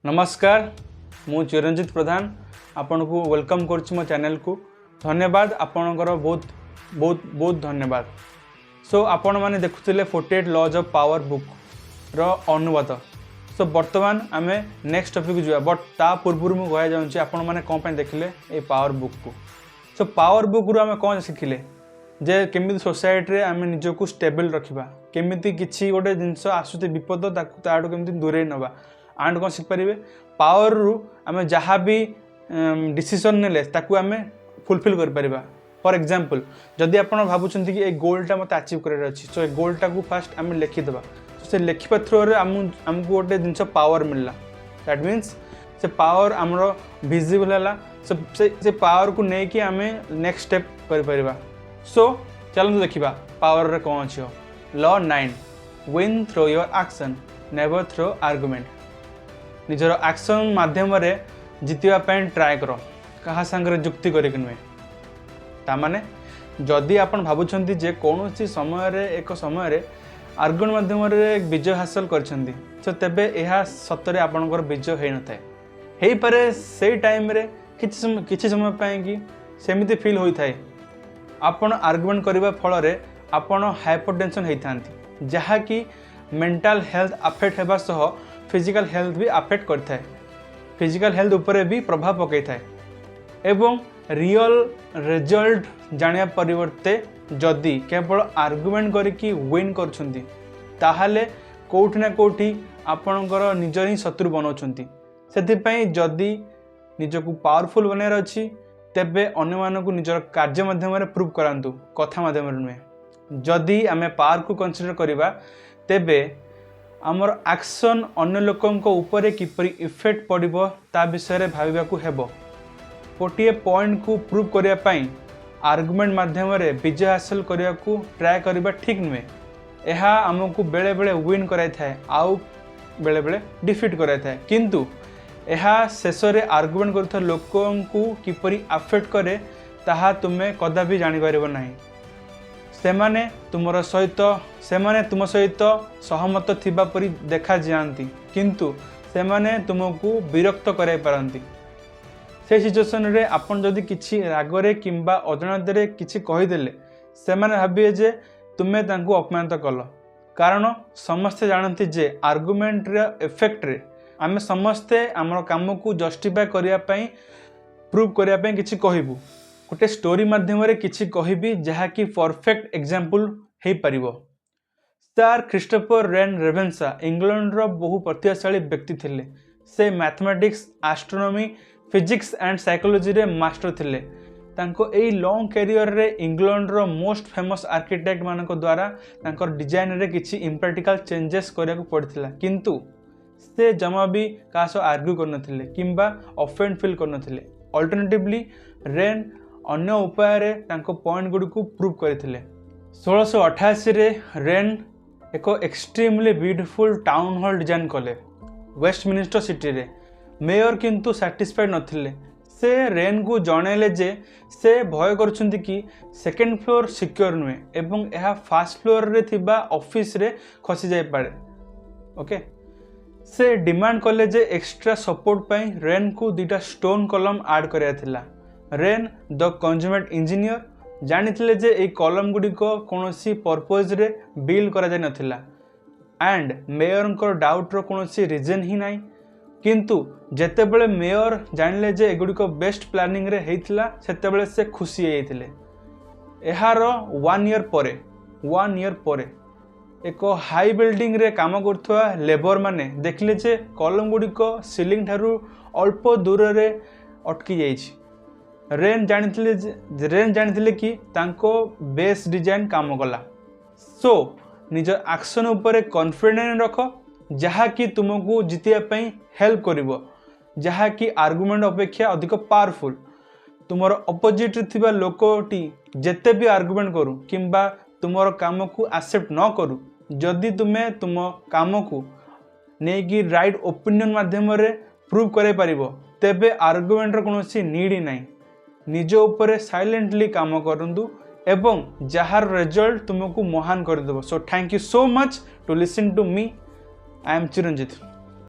नमस्कार मु चिरंजीत प्रधान आपण को वेलकम करछि मो चैनल को। धन्यवाद आपणकर बहुत बहुत बहुत धन्यवाद। सो आपण माने देखुथिले 48 लॉज ऑफ पावर बुक रो अनुवाद। सो वर्तमान आमे नेक्स्ट टॉपिक को जुआ बट ता पूर्व मु कह जाउछि आपण माने कोन पे देखिले ए पावर बुक को। सो पावर बुक रो आमे कोन सिखिले जे केमिति सोसाइटी रे आमे निजो को स्टेबल रखिबा, केमिति किछि गोटे जिंस आसुते विपद ताकू ताडो केमिति दूरे नबा एंड कौन शिखिपारे पावर रु आम जहाँ भी डिसीजन नेले ताकू आम फुलफिल कर। फॉर एग्जांपल जदि आप भावुं कि ए गोलटा मत अचीव कर अच्छी सो ए गोलटा को फास्ट आम लिखिदेवा से लिखा थ्रो आमको गोटे जिन पावर मिलला दैट मीन्स से पावर आमर विजिबल है से पावर को लेकिन आम नेक्स्ट स्टेप कर। सो चलते देखा पावर रे कौन अच्छी लॉ 9 win through your action never through argument. निजर एक्शन माध्यम रे जितिबा पय ट्राई करो कहा संगे जुक्ति करिक नुहे। तामाने जदि आपण भाबुछंती जे कोनोसी समय रे एक समय रे आर्गुमेंट माध्यम रे विजय हासिल करछंती तो तेबे एहा सतरे आपणकर विजय हेइ नथाय हेइ पारे सेई टाइम रे किछि समय पय कि सेमिति फील होई थाए। आपण आर्गुमेंट करिबा फल रे आपण हाइपरटेंशन हेइ थांती जहा कि मेंटल हेल्थ अफेक्ट हेबा सह फिजिकल हेल्थ भी अफेक्ट करता है, फिजिकल हेल्थ उपरे भी प्रभाव पकई थाए एवं रियल रिजल्ट जानिया परिवर्ते जदि केवल आर्गुमेंट करके विन करछंती ताहाले कोठी ना कोठी आपणकर निजर ही शत्रु बनाउछंती। सेथिपई जदि निजको पावरफुल बनार अछि तेबे अन्य मानकु निजर कार्य माध्यम रे प्रूव करांतु कथा माध्यम रे नुहे। जदि आमे पावर को कंसीडर करिबा तेबे आमर एक्शन अन्य लोकंक ऊपर किपरि इफेक्ट पड़िबो ता विषय भाविबा को हेबो। गोटे पॉइंट को प्रूव करिया पई आर्गुमेंट माध्यम रे विजय हासिल करिया को ट्राई करिबा ठीक नुहे। एहा हमकु बेले बेले विन कराई थाए आउ बेले बेले डिफीट कराई थाए किंतु एहा शेष रे आर्गुमेंट करथा लोकंकु किपरि अफेक्ट करे ताहा तुमे कदा भी जानि परिबो नाही। सेमाने तुम सहित सहमत थिबा परि देखा जाती किंतु सेमाने तुमको विरक्त कराई पारंती। से सिचुएशन रे आपन जदि किछि रागरे किंबा अजाणत किछि कहिदेले सेमाने भाबिए जे तुमे तांको अपमानित कल। कारण समस्ते जानती जे आर्गुमेंट रे इफेक्ट रे आमे समस्ते आमर काम को जस्टिफाई करिया पई प्रूव करिया पई किछि कहिबु। गोटे स्टोरी माध्यम रे किछि कहिबी जहा कि परफेक्ट एग्जांपल हे परिबो। सर क्रिस्टोफर रेन रेवेन्सा इंग्लैंड रो बहु प्रतिभाशाली व्यक्ति थिले। से mathematics astronomy physics and psychology रे मास्टर थिले। तांको एई लॉन्ग कैरियर रे इंग्लैंड रो मोस्ट फेमस आर्किटेक्ट मानको द्वारा तांकर डिजाइन रे किछि इम्प्रैक्टिकल चेंजेस करिया को पड़थिला किंतु से जमा भी कासो आर्ग्यू करनथिले किंबा ऑफेंड फील करनथिले। अल्टरनेटिवली रेन अन्य उपाय रे तांको पॉइंट गुडी को प्रूव करथिले। 1688 रे रेन एक extremely beautiful town hall design कले वेस्टमिनिस्टर सिटी रे। मेयर किंतु सैटिस्फाइड नथिले। से रेन को जणेले जे से भय करछंती कि सेकंड फ्लोर सिक्योर नुहे एवं एहा फर्स्ट फ्लोर रे थिबा ऑफिस रे खसी जाय पारे। ओके से डिमांड कले जे एक्स्ट्रा सपोर्ट पई रेन को दुटा स्टोन कॉलम ऐड करिया थिला। रेन द कंज्यूमर इंजीनियर जानिथिले जे ए कॉलम गुडी को कोनोसी पर्पस रे बिल्ड करा जाय नथिला एंड मेयर को डाउट रो कोनोसी रीजन ही नाही किंतु जेतेबेले मेयर जानिले जे एगुडी को बेस्ट प्लानिंग रे हेइथिला सेतेबेले से खुशी हेइथिले। एहार 1 ईयर परे एक हाई बिल्डिंग रे काम करथुआ लेबर माने देखले जे कॉलम गुडी को सीलिंग ठारू अल्प दूर रे अटकी जाइछि। रेन जानिथिले कि तांको बेस डिजाइन काम कला। सो निजर एक्शन ऊपर कॉन्फिडेंस रख जहा कि तुमको जितिया पई हेल्प करिवो, जहा कि आर्गुमेंट अपेक्षा अधिक पावरफुल। तुमर अपोजिट थिबा लोकटी जेते भी आर्गुमेंट करू किंबा तुमर काम को एक्सेप्ट न करू जदि तुमे तुम काम को नेकी राइट ओपिनियन माध्यम रे प्रूव करे परिबो तेबे आर्गुमेंट रो कोनोसी नीड ही नाही। निज ऊपर साइलेंटली काम करंतु एवं जहार रिजल्ट तुमको महान कर देबो। So thank you so much to listen to me. I am Chiranjit.